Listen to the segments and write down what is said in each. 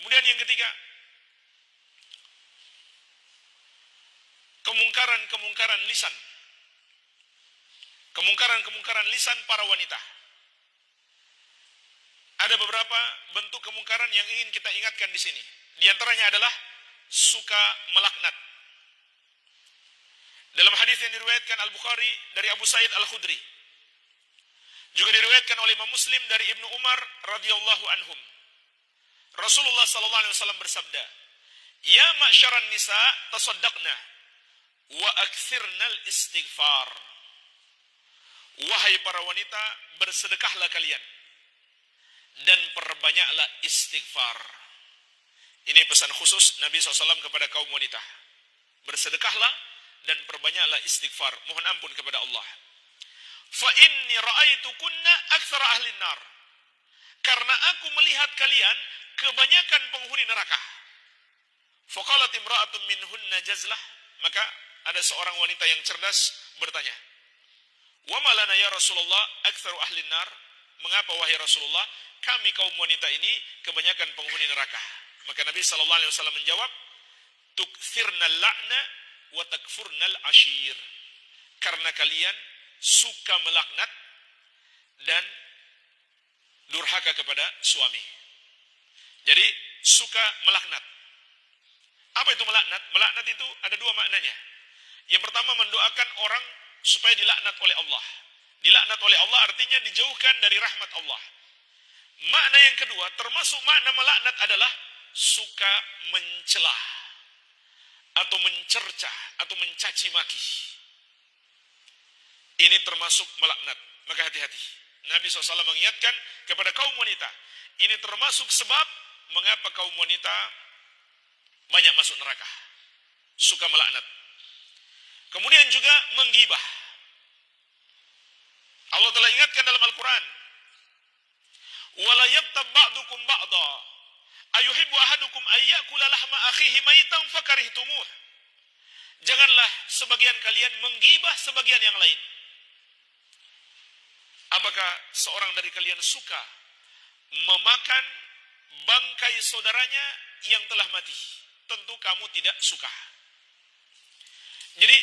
Kemudian yang ketiga, kemungkaran lisan. Kemungkaran lisan para wanita. Ada beberapa bentuk kemungkaran yang ingin kita ingatkan di sini. Di antaranya adalah suka melaknat. Dalam hadis yang diriwayatkan Al-Bukhari dari Abu Sa'id Al-Khudri, juga diriwayatkan oleh Imam Muslim dari Ibnu Umar radhiyallahu anhum. Rasulullah sallallahu alaihi wasallam bersabda, "Ya ma'syaran nisa, tasaddaqna wa aktsirnal istighfar." Wahai para wanita, bersedekahlah kalian dan perbanyaklah istighfar. Ini pesan khusus Nabi SAW kepada kaum wanita. Bersedekahlah dan perbanyaklah istighfar, mohon ampun kepada Allah. Fa inni ra'aitukunna aktsara ahli nar. Karena aku melihat kalian kebanyakan penghuni neraka. Faqalat imra'atun minhunna jazlah, maka ada seorang wanita yang cerdas bertanya, "Wa ma lana ya Rasulullah aktsaru ahli nar?" Mengapa wahai Rasulullah kami kaum wanita ini kebanyakan penghuni neraka? Maka Nabi sallallahu alaihi wasallam menjawab, "Tukthirnal la'na wa takfurnal ashir." Karena kalian suka melaknat dan durhaka kepada suami. Jadi suka melaknat. Apa itu melaknat? Melaknat itu ada dua maknanya. Yang pertama, mendoakan orang supaya dilaknat oleh Allah. Dilaknat oleh Allah artinya dijauhkan dari rahmat Allah. Makna yang kedua, termasuk makna melaknat adalah suka mencela atau mencerca atau mencaci maki. Ini termasuk melaknat. Maka hati-hati. Nabi SAW mengingatkan kepada kaum wanita. Ini termasuk sebab mengapa kaum wanita banyak masuk neraka. Suka melaknat. Kemudian juga menggibah. Allah telah ingatkan dalam Al-Quran, "Wala yaqtab ba'dukum ba'da, ayuhibbu ahadukum ayyakula lahma akhihi maitan fakarihtumuh." Janganlah sebagian kalian menggibah sebagian yang lain. Apakah seorang dari kalian suka memakan bangkai saudaranya yang telah mati? Tentu kamu tidak suka. Jadi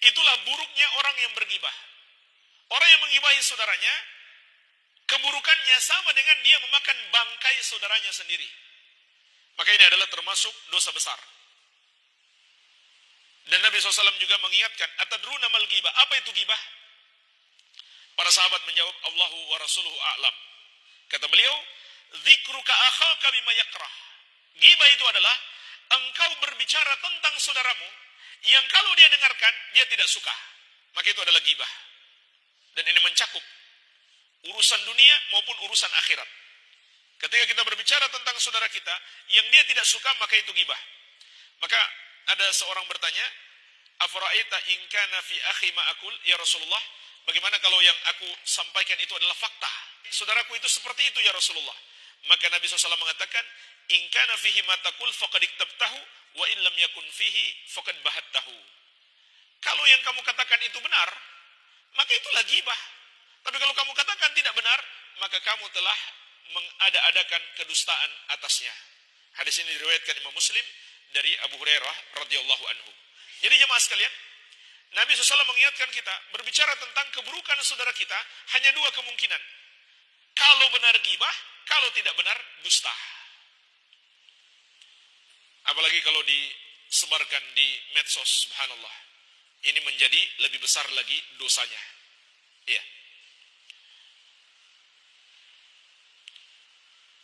itulah buruknya orang yang bergibah. Orang yang menggibahi saudaranya, keburukannya sama dengan dia memakan bangkai saudaranya sendiri. Maka ini adalah termasuk dosa besar. Dan Nabi SAW juga mengingatkan, "Atadruna mal ghibah?" Apa itu ghibah? Para sahabat menjawab, "Allahu wa rasuluhu a'lam." Kata beliau, "Dzikruka akhaka bima yakrah." Ghibah itu adalah engkau berbicara tentang saudaramu yang kalau dia dengarkan, dia tidak suka. Maka itu adalah ghibah. Dan ini mencakup urusan dunia maupun urusan akhirat. Ketika kita berbicara tentang saudara kita yang dia tidak suka, maka itu ghibah. Maka ada seorang bertanya, "Afara'aita in kana fi akhi ma aqul ya Rasulullah?" Bagaimana kalau yang aku sampaikan itu adalah fakta? Saudaraku itu seperti itu ya Rasulullah. Maka Nabi SAW mengatakan, "In kana fihi ma taqul faqad iktabtahu wa in lam yakun fihi faqad bahattahu." Kalau yang kamu katakan itu benar, maka itulah ghibah. Tapi kalau kamu katakan tidak benar, maka kamu telah mengada-adakan kedustaan atasnya. Hadis ini diriwayatkan Imam Muslim dari Abu Hurairah radhiyallahu anhu. Jadi jemaah sekalian, Nabi SAW mengingatkan kita, berbicara tentang keburukan saudara kita, hanya dua kemungkinan. Kalau benar ghibah, kalau tidak benar dusta. Apalagi kalau disebarkan di medsos, subhanallah. Ini menjadi lebih besar lagi dosanya. Iya.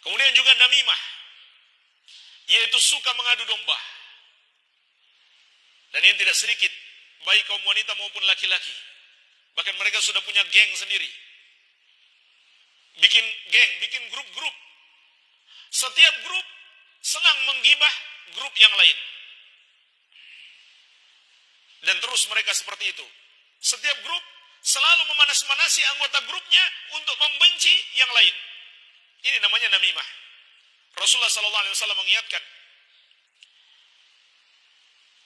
Kemudian juga namimah, yaitu suka mengadu domba. Dan ini tidak sedikit, baik kaum wanita maupun laki-laki. Bahkan mereka sudah punya geng sendiri. Bikin geng, bikin grup-grup. Setiap grup senang menggibah grup yang lain. Dan terus mereka seperti itu. Setiap grup selalu memanas-manasi anggota grupnya untuk membenci yang lain. Ini namanya namimah. Rasulullah SAW mengingatkan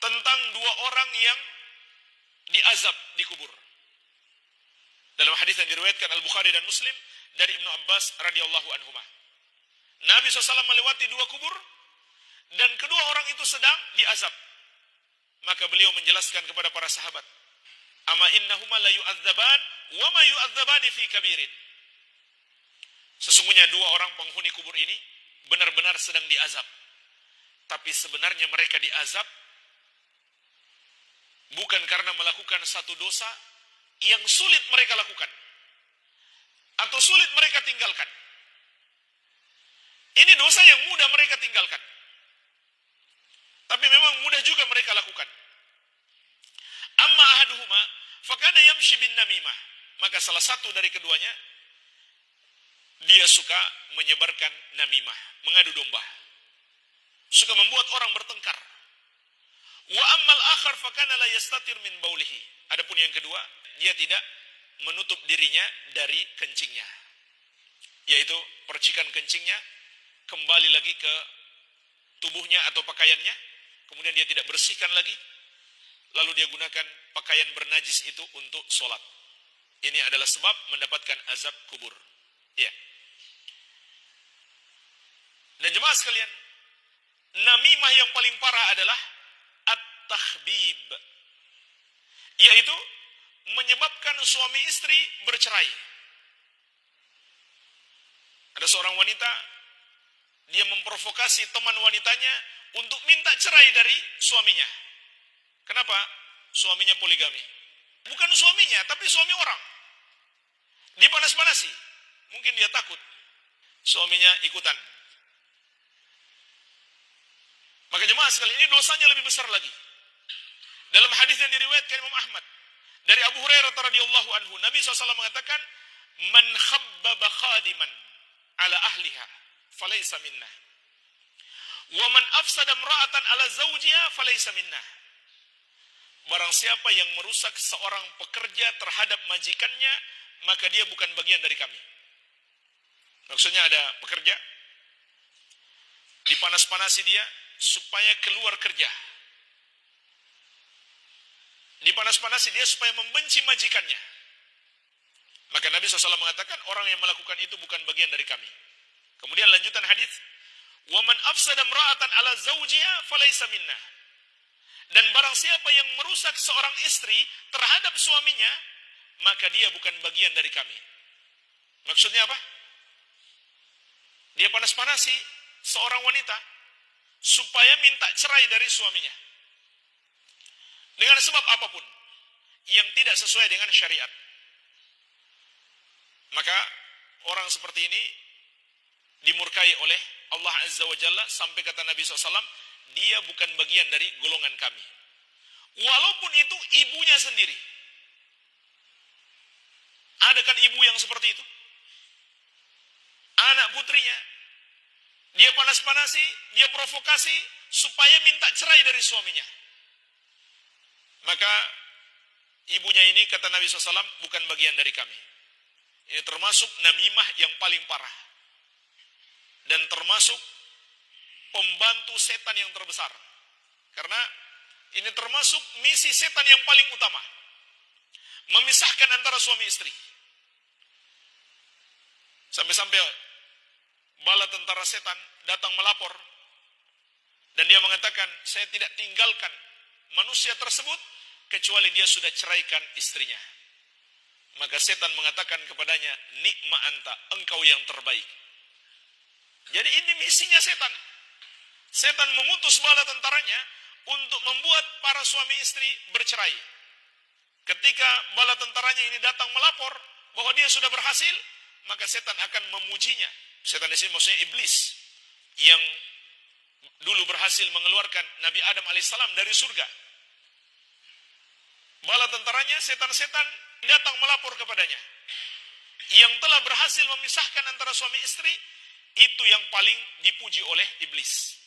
tentang dua orang yang diazab di kubur. Dalam hadis yang diriwayatkan Al-Bukhari dan Muslim dari Ibnu Abbas radhiyallahu anhuma. Nabi SAW melewati dua kubur, dan kedua orang itu sedang diazab. Maka beliau menjelaskan kepada para sahabat, "Ama innahuma la yu'adzaban wa ma yu'adzabani fi kabirin." Sesungguhnya dua orang penghuni kubur ini benar-benar sedang diazab. Tapi sebenarnya mereka diazab bukan karena melakukan satu dosa yang sulit mereka lakukan atau sulit mereka tinggalkan. Ini dosa yang mudah mereka tinggalkan, tapi memang mudah juga mereka lakukan. Amma ahaduhuma fakana yamshi bin namimah. Maka salah satu dari keduanya, dia suka menyebarkan namimah, mengadu domba. Suka membuat orang bertengkar. Wa ammal akhar fakana la yastatir min baulihi. Adapun yang kedua, dia tidak menutup dirinya dari kencingnya. Yaitu percikan kencingnya kembali lagi ke tubuhnya atau pakaiannya. Kemudian dia tidak bersihkan lagi. Lalu dia gunakan pakaian bernajis itu untuk sholat. Ini adalah sebab mendapatkan azab kubur. Ya. Dan jemaah sekalian, namimah yang paling parah adalah at-takhbib, yaitu menyebabkan suami istri bercerai. Ada seorang wanita, dia memprovokasi teman wanitanya untuk minta cerai dari suaminya. Kenapa? Suaminya poligami. Bukan suaminya, tapi suami orang. Dipanas-panasi. Mungkin dia takut suaminya ikutan. Maka jemaah sekalian, ini dosanya lebih besar lagi. Dalam hadis yang diriwayatkan Imam Ahmad dari Abu Hurairah radhiyallahu anhu, Nabi SAW mengatakan, "Man khabbaba khadiman ala ahliha falaysa minna. Wa man afsada imra'atan ala zawjiha falaysa minna." Barang siapa yang merusak seorang pekerja terhadap majikannya, maka dia bukan bagian dari kami. Maksudnya ada pekerja, dipanas-panasi dia supaya keluar kerja. Dipanas-panasi dia supaya membenci majikannya. Maka Nabi SAW mengatakan, orang yang melakukan itu bukan bagian dari kami. Kemudian lanjutan hadis, "Wa man afsada imra'atan ala zawjiha falaysa minna." Dan barang siapa yang merusak seorang istri terhadap suaminya, maka dia bukan bagian dari kami. Maksudnya apa? Dia panas-panasi seorang wanita supaya minta cerai dari suaminya. Dengan sebab apapun yang tidak sesuai dengan syariat. Maka orang seperti ini dimurkai oleh Allah Azza wa Jalla, sampai kata Nabi SAW, dia bukan bagian dari golongan kami. Walaupun itu ibunya sendiri. Ada kan ibu yang seperti itu? Anak putrinya, dia panas-panasi, dia provokasi supaya minta cerai dari suaminya. Maka ibunya ini, kata Nabi SAW, bukan bagian dari kami. Ini termasuk namimah yang paling parah. Dan termasuk pembantu setan yang terbesar. Karena ini termasuk misi setan yang paling utama. Memisahkan antara suami istri. Sampai-sampai bala tentara setan datang melapor. Dan dia mengatakan, saya tidak tinggalkan manusia tersebut kecuali dia sudah ceraikan istrinya. Maka setan mengatakan kepadanya, nikma anta, engkau yang terbaik. Jadi ini misinya setan. Setan mengutus bala tentaranya untuk membuat para suami istri bercerai. Ketika bala tentaranya ini datang melapor bahwa dia sudah berhasil, maka setan akan memujinya. Setan di sini maksudnya iblis yang dulu berhasil mengeluarkan Nabi Adam alaihissalam dari surga. Bala tentaranya, setan-setan datang melapor kepadanya. Yang telah berhasil memisahkan antara suami istri, itu yang paling dipuji oleh iblis.